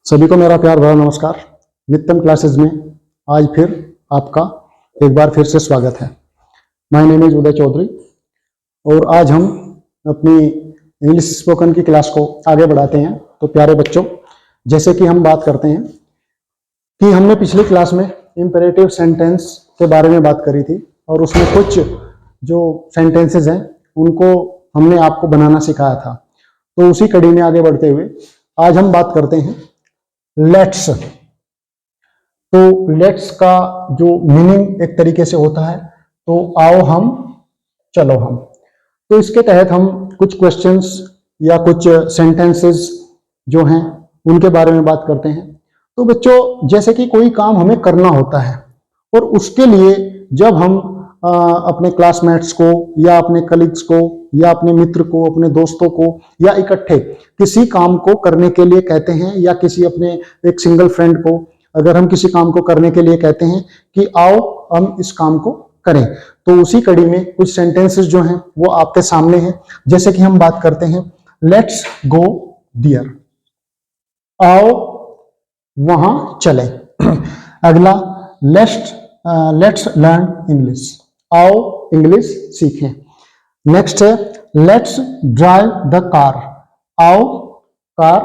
सभी को मेरा प्यार भरा नमस्कार। नित्यम क्लासेस में आज फिर आपका एक बार फिर से स्वागत है। माय नेम इज उदय चौधरी और आज हम अपनी इंग्लिश स्पोकन की क्लास को आगे बढ़ाते हैं। तो प्यारे बच्चों, जैसे कि हम बात करते हैं कि हमने पिछली क्लास में इंपेरेटिव सेंटेंस के बारे में बात करी थी और उसमें कुछ जो सेंटेंसेस हैं उनको हमने आपको बनाना सिखाया था। तो उसी कड़ी में आगे बढ़ते हुए आज हम बात करते हैं लेट्स। तो लेट्स का जो मीनिंग एक तरीके से होता है तो आओ हम, चलो हम। तो इसके तहत हम कुछ क्वेश्चंस या कुछ सेंटेंसेस जो हैं उनके बारे में बात करते हैं। तो बच्चों, जैसे कि कोई काम हमें करना होता है और उसके लिए जब हम अपने क्लासमेट्स को या अपने कलीग्स को या अपने मित्र को, अपने दोस्तों को या इकट्ठे किसी काम को करने के लिए कहते हैं या किसी अपने एक सिंगल फ्रेंड को अगर हम किसी काम को करने के लिए कहते हैं कि आओ हम इस काम को करें, तो उसी कड़ी में कुछ सेंटेंसेस जो हैं वो आपके सामने हैं। जैसे कि हम बात करते हैं लेट्स गो देयर, आओ वहां चले। अगला लेट्स लर्न इंग्लिश, आओ इंग्लिश सीखें। नेक्स्ट है लेट्स ड्राइव द कार, आओ कार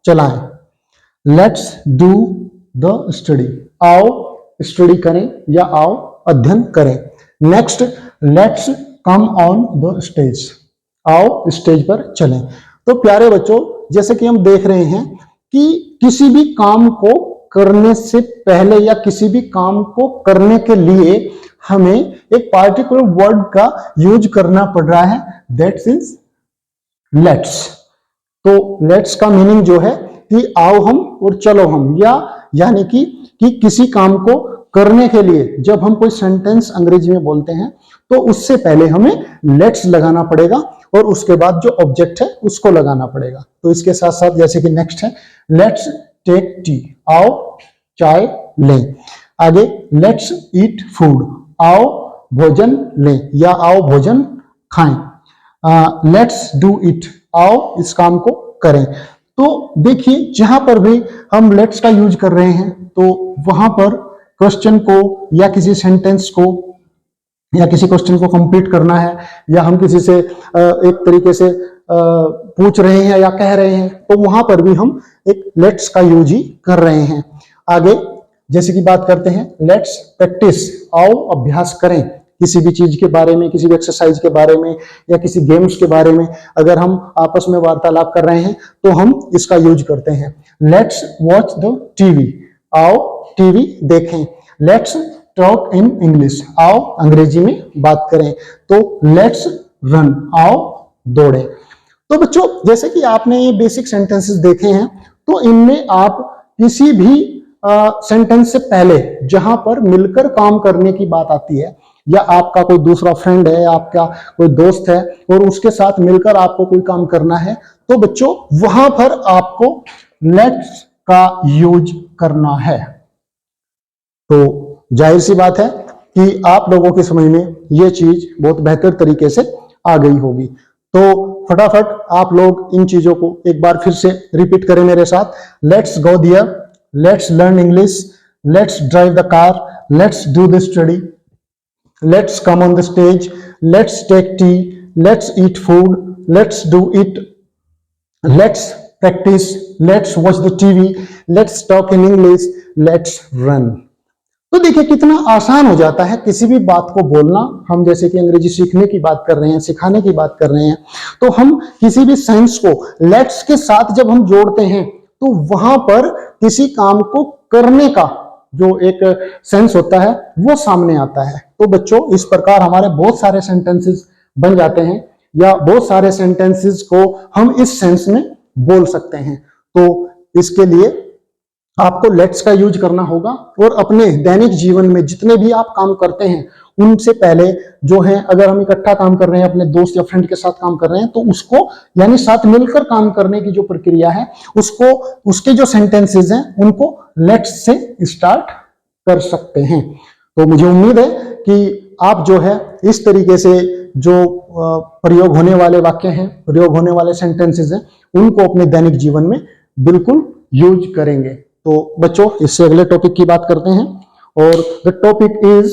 चलाएं। लेट्स डू द स्टडी, आओ स्टडी करें या आओ अध्ययन करें। Next let's come on the stage, आओ स्टेज पर चलें। तो प्यारे बच्चों, जैसे कि हम देख रहे हैं कि किसी भी काम को करने से पहले या किसी भी काम को करने के लिए हमें एक पार्टिकुलर वर्ड का यूज करना पड़ रहा है, दैट्स इज लेट्स। तो लेट्स का मीनिंग जो है कि आओ हम और चलो हम, या यानी कि किसी काम को करने के लिए जब हम कोई सेंटेंस अंग्रेजी में बोलते हैं तो उससे पहले हमें लेट्स लगाना पड़ेगा और उसके बाद जो ऑब्जेक्ट है उसको लगाना पड़ेगा। तो इसके साथ साथ जैसे कि नेक्स्ट है लेट्स टेक टी, आओ चाय लें। आगे लेट्स ईट फूड, आओ भोजन लें या आओ भोजन खाएं। लेट्स डू इट, आओ इस काम को करें। तो देखिए, जहां पर भी हम लेट्स का यूज कर रहे हैं तो वहां पर क्वेश्चन को या किसी सेंटेंस को या किसी क्वेश्चन को कंप्लीट करना है या हम किसी से एक तरीके से पूछ रहे हैं या कह रहे हैं, तो वहां पर भी हम एक लेट्स का यूज ही कर रहे हैं। आगे जैसे कि बात करते हैं लेट्स प्रैक्टिस, आओ अभ्यास करें किसी भी चीज के बारे में, किसी भी एक्सरसाइज के बारे में या किसी गेम्स के बारे में अगर हम आपस में वार्तालाप कर रहे हैं तो हम इसका यूज करते हैं। लेट्स वॉच द टीवी, आओ टीवी देखें। लेट्स टॉक इन इंग्लिश, आओ अंग्रेजी में बात करें। तो लेट्स रन, आओ दौड़े। तो बच्चों, जैसे कि आपने ये बेसिक सेंटेंसेस देखे हैं तो इनमें आप किसी भी सेंटेंस से पहले जहां पर मिलकर काम करने की बात आती है या आपका कोई दूसरा फ्रेंड है, आपका कोई दोस्त है और उसके साथ मिलकर आपको कोई काम करना है, तो बच्चों वहां पर आपको लेट्स का यूज करना है। तो जाहिर सी बात है कि आप लोगों की समझ में ये चीज बहुत बेहतर तरीके से आ गई होगी। तो फटाफट आप लोग इन चीजों को एक बार फिर से रिपीट करें मेरे साथ। Let's go there, let's learn English, let's drive the car, let's do the study, let's come on the stage, let's take tea, let's eat food, let's do it, let's practise, let's watch the TV, let's talk in English, let's run. तो देखिए कितना आसान हो जाता है किसी भी बात को बोलना। हम जैसे कि अंग्रेजी सीखने की बात कर रहे हैं, सिखाने की बात कर रहे हैं, तो हम किसी भी सेंस को लेट्स के साथ जब हम जोड़ते हैं तो वहां पर किसी काम को करने का जो एक सेंस होता है वो सामने आता है। तो बच्चों, इस प्रकार हमारे बहुत सारे सेंटेंसेस बन जाते हैं या बहुत सारे सेंटेंसेस को हम इस सेंस में बोल सकते हैं। तो इसके लिए आपको लेट्स का यूज करना होगा और अपने दैनिक जीवन में जितने भी आप काम करते हैं उनसे पहले जो है, अगर हम इकट्ठा काम कर रहे हैं, अपने दोस्त या फ्रेंड के साथ काम कर रहे हैं, तो उसको यानी साथ मिलकर काम करने की जो प्रक्रिया है उसको, उसके जो सेंटेंसेस हैं उनको लेट्स से स्टार्ट कर सकते हैं। तो मुझे उम्मीद है कि आप जो है इस तरीके से जो प्रयोग होने वाले वाक्य हैं, प्रयोग होने वाले सेंटेंसेस हैं, उनको अपने दैनिक जीवन में बिल्कुल यूज करेंगे। तो बच्चों इससे अगले टॉपिक की बात करते हैं, और the topic is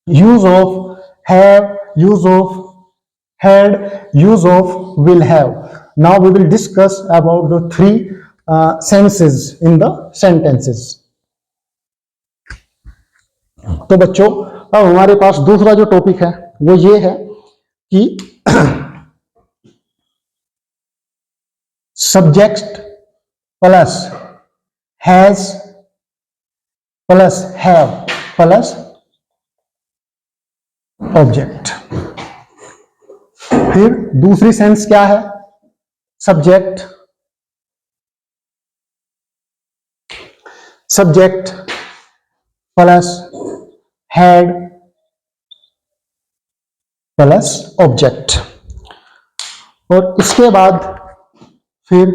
use of have, use of had, use of, will have. Now we will discuss about the three senses in the sentences. तो बच्चों अब हमारे पास दूसरा जो टॉपिक है वो ये है कि subject plus has plus have plus object. फिर दूसरी सेंस क्या है? Subject plus had plus object, और इसके बाद फिर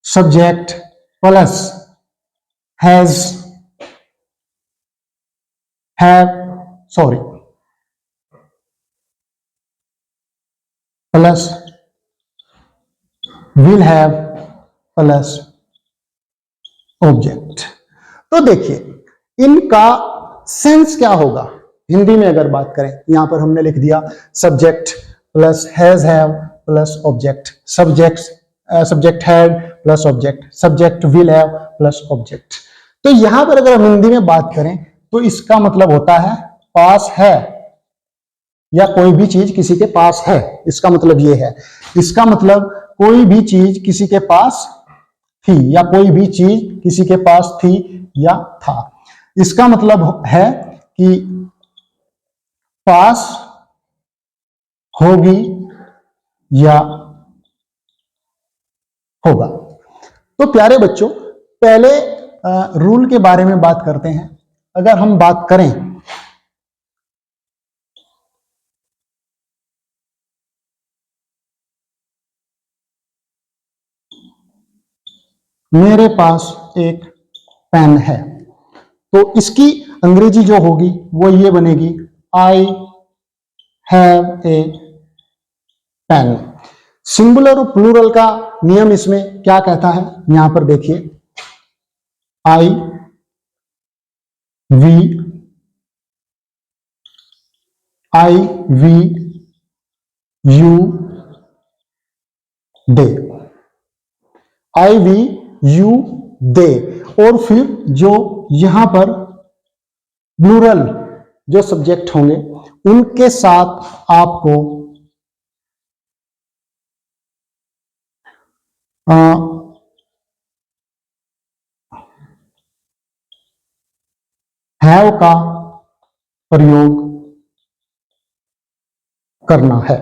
subject plus has plus will have plus object. तो देखिए इनका सेंस क्या होगा हिंदी में अगर बात करें। यहां पर हमने लिख दिया subject plus has have plus object, subject had plus object, subject will have plus object. तो यहां पर अगर हम हिंदी में बात करें तो इसका मतलब होता है पास है, या कोई भी चीज किसी के पास है, इसका मतलब ये है। इसका मतलब कोई भी चीज किसी के पास थी, या कोई भी चीज किसी के पास थी या था। इसका मतलब है कि पास होगी या होगा। तो प्यारे बच्चों पहले रूल के बारे में बात करते हैं। अगर हम बात करें मेरे पास एक पेन है, तो इसकी अंग्रेजी जो होगी वो ये बनेगी I have a pen. Singular और प्लूरल का नियम इसमें क्या कहता है, यहां पर देखिए I we you they, I we you they, और फिर जो यहां पर प्लूरल जो सब्जेक्ट होंगे उनके साथ आपको हैव का प्रयोग करना है।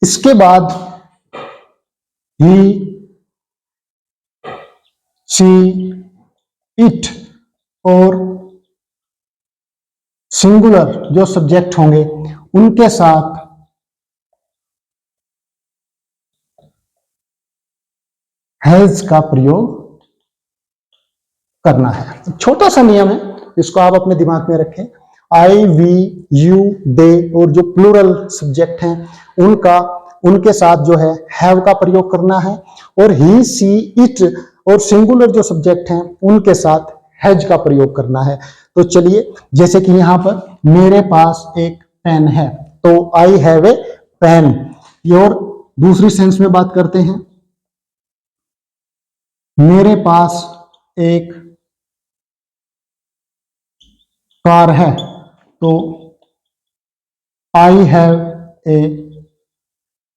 इसके बाद ही, शी, इट और सिंगुलर जो सब्जेक्ट होंगे उनके साथ हैज का प्रयोग करना है। छोटा सा नियम है, इसको आप अपने दिमाग में रखें। आई वी यू दे और जो प्लूरल सब्जेक्ट हैं उनके साथ जो है हैव का प्रयोग करना है, और ही सी इट और सिंगुलर जो सब्जेक्ट हैं उनके साथ हैज का प्रयोग करना है। तो चलिए जैसे कि यहां पर मेरे पास एक पेन है, तो आई हैव ए पेन। और दूसरी सेंस में बात करते हैं, मेरे पास एक कार है, तो आई हैव ए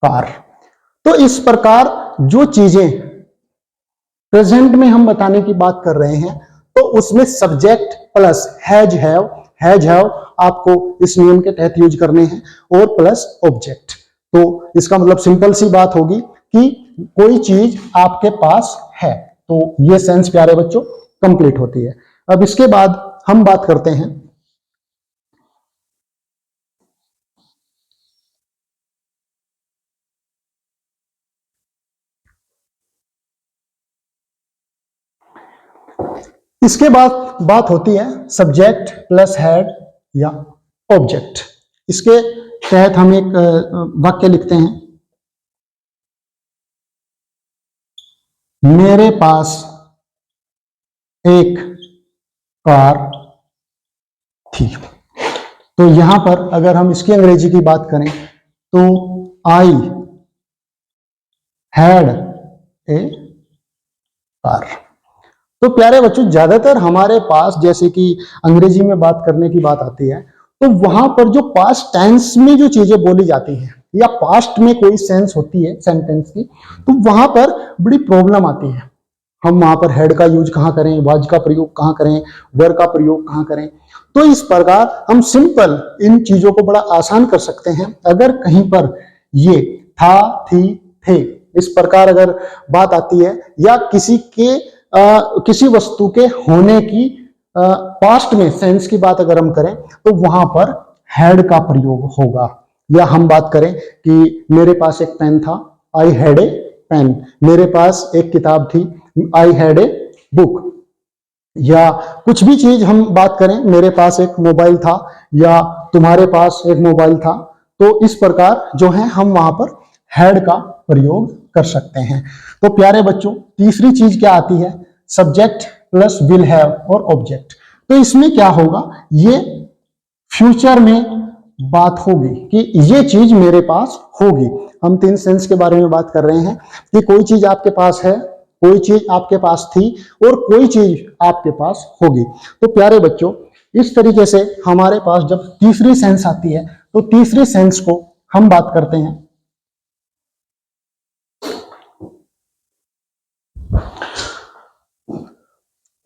कार। तो इस प्रकार जो चीजें प्रेजेंट में हम बताने की बात कर रहे हैं तो उसमें सब्जेक्ट प्लस हैज हैव आपको इस नियम के तहत यूज करने हैं, और प्लस ऑब्जेक्ट। तो इसका मतलब सिंपल सी बात होगी कि कोई चीज आपके पास है, तो ये सेंस प्यारे बच्चों कंप्लीट होती है। अब इसके बाद हम बात करते हैं इसके बाद बात होती है सब्जेक्ट प्लस हैड या ऑब्जेक्ट। इसके तहत हम एक वाक्य लिखते हैं, मेरे पास एक कार थी। तो यहां पर अगर हम इसकी अंग्रेजी की बात करें तो आई हैड ए कार। तो प्यारे बच्चों, ज्यादातर हमारे पास जैसे कि अंग्रेजी में बात करने की बात आती है तो वहां पर जो पास्ट टेंस में जो चीजें बोली जाती हैं या पास्ट में कोई सेंस होती है सेंटेंस की, तो वहां पर बड़ी प्रॉब्लम आती है। हम वहां पर हेड का यूज कहां करें, वाज का प्रयोग कहां करें, वर का प्रयोग कहां करें। तो इस प्रकार हम सिंपल इन चीजों को बड़ा आसान कर सकते हैं। अगर कहीं पर ये था, थी, थे इस प्रकार अगर बात आती है या किसी वस्तु के होने की पास्ट में सेंस की बात अगर हम करें तो वहां पर हैड का प्रयोग होगा। या हम बात करें कि मेरे पास एक पेन था, आई हैड ए पेन। मेरे पास एक किताब थी, आई हैड ए बुक। या कुछ भी चीज हम बात करें, मेरे पास एक मोबाइल था या तुम्हारे पास एक मोबाइल था, तो इस प्रकार जो है हम वहां पर हैड का प्रयोग कर सकते हैं। तो प्यारे बच्चों, तीसरी चीज क्या आती है, सब्जेक्ट प्लस विल हैव और ऑब्जेक्ट। तो इसमें क्या होगा, ये फ्यूचर में बात होगी कि ये चीज मेरे पास होगी। हम तीन सेंस के बारे में बात कर रहे हैं कि कोई चीज आपके पास है, कोई चीज आपके पास थी और कोई चीज आपके पास होगी। तो प्यारे बच्चों, इस तरीके से हमारे पास जब तीसरी सेंस आती है तो तीसरी सेंस को हम बात करते हैं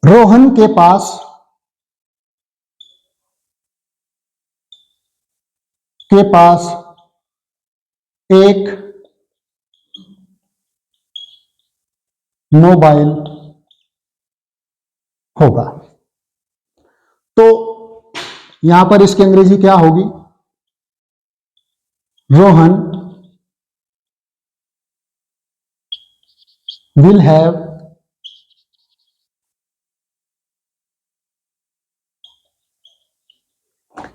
रोहन के पास एक मोबाइल होगा। तो यहां पर इसकी अंग्रेजी क्या होगी, रोहन विल हैव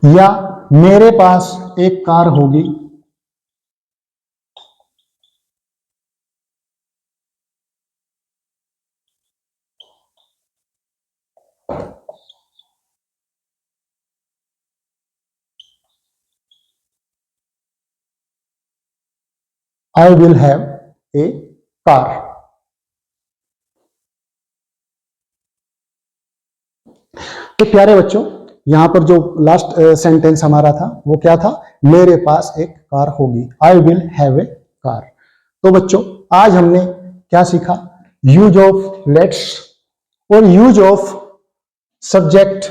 या मेरे पास एक कार होगी। I will have a car। तो प्यारे बच्चों, यहां पर जो लास्ट सेंटेंस हमारा था वो क्या था, मेरे पास एक कार होगी, I will have a car. तो बच्चों, आज हमने क्या सीखा, यूज ऑफ लेट्स और use of subject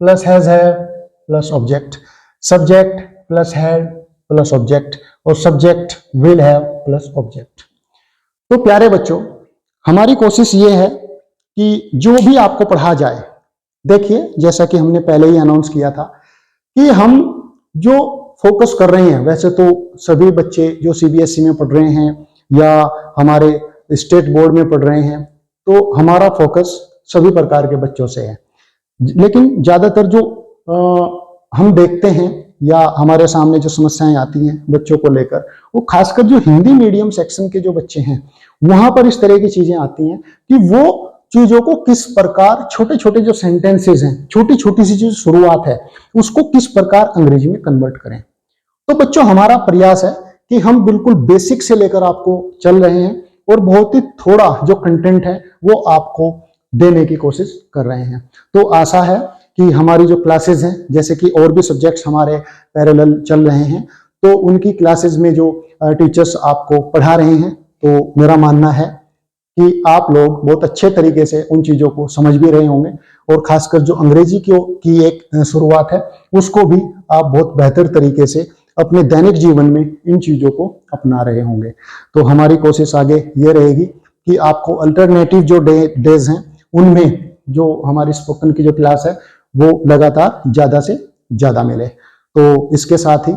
plus has have plus object, subject plus had plus object और subject will have plus object. तो प्यारे बच्चों, हमारी कोशिश ये है कि जो भी आपको पढ़ा जाए, देखिए जैसा कि हमने पहले ही अनाउंस किया था कि हम जो फोकस कर रहे हैं, वैसे तो सभी बच्चे जो सीबीएसई में पढ़ रहे हैं या हमारे स्टेट बोर्ड में पढ़ रहे हैं, तो हमारा फोकस सभी प्रकार के बच्चों से है। लेकिन ज्यादातर जो हम देखते हैं या हमारे सामने जो समस्याएं आती हैं बच्चों को लेकर, वो खासकर जो हिंदी मीडियम सेक्शन के जो बच्चे हैं, वहां पर इस तरह की चीजें आती हैं कि वो चीजों को किस प्रकार, छोटे छोटे जो सेंटेंसेस हैं, छोटी छोटी सी जो शुरुआत है, उसको किस प्रकार अंग्रेजी में कन्वर्ट करें। तो बच्चों, हमारा प्रयास है कि हम बिल्कुल बेसिक से लेकर आपको चल रहे हैं और बहुत ही थोड़ा जो कंटेंट है वो आपको देने की कोशिश कर रहे हैं। तो आशा है कि हमारी जो क्लासेस हैं, जैसे कि और भी सब्जेक्ट्स हमारे पैरेलल चल रहे हैं, तो उनकी क्लासेस में जो टीचर्स आपको पढ़ा रहे हैं, तो मेरा मानना है कि आप लोग बहुत अच्छे तरीके से उन चीजों को समझ भी रहे होंगे और खासकर जो अंग्रेजी की एक शुरुआत है, उसको भी आप बहुत बेहतर तरीके से अपने दैनिक जीवन में इन चीजों को अपना रहे होंगे। तो हमारी कोशिश आगे ये रहेगी कि आपको अल्टरनेटिव जो डेज हैं, उनमें जो हमारी स्पोकन की जो क्लास है वो लगातार ज्यादा से ज्यादा मिले। तो इसके साथ ही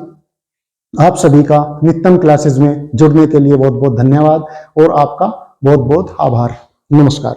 आप सभी का नित्यम क्लासेस में जुड़ने के लिए बहुत बहुत धन्यवाद और आपका बहुत बहुत आभार। नमस्कार।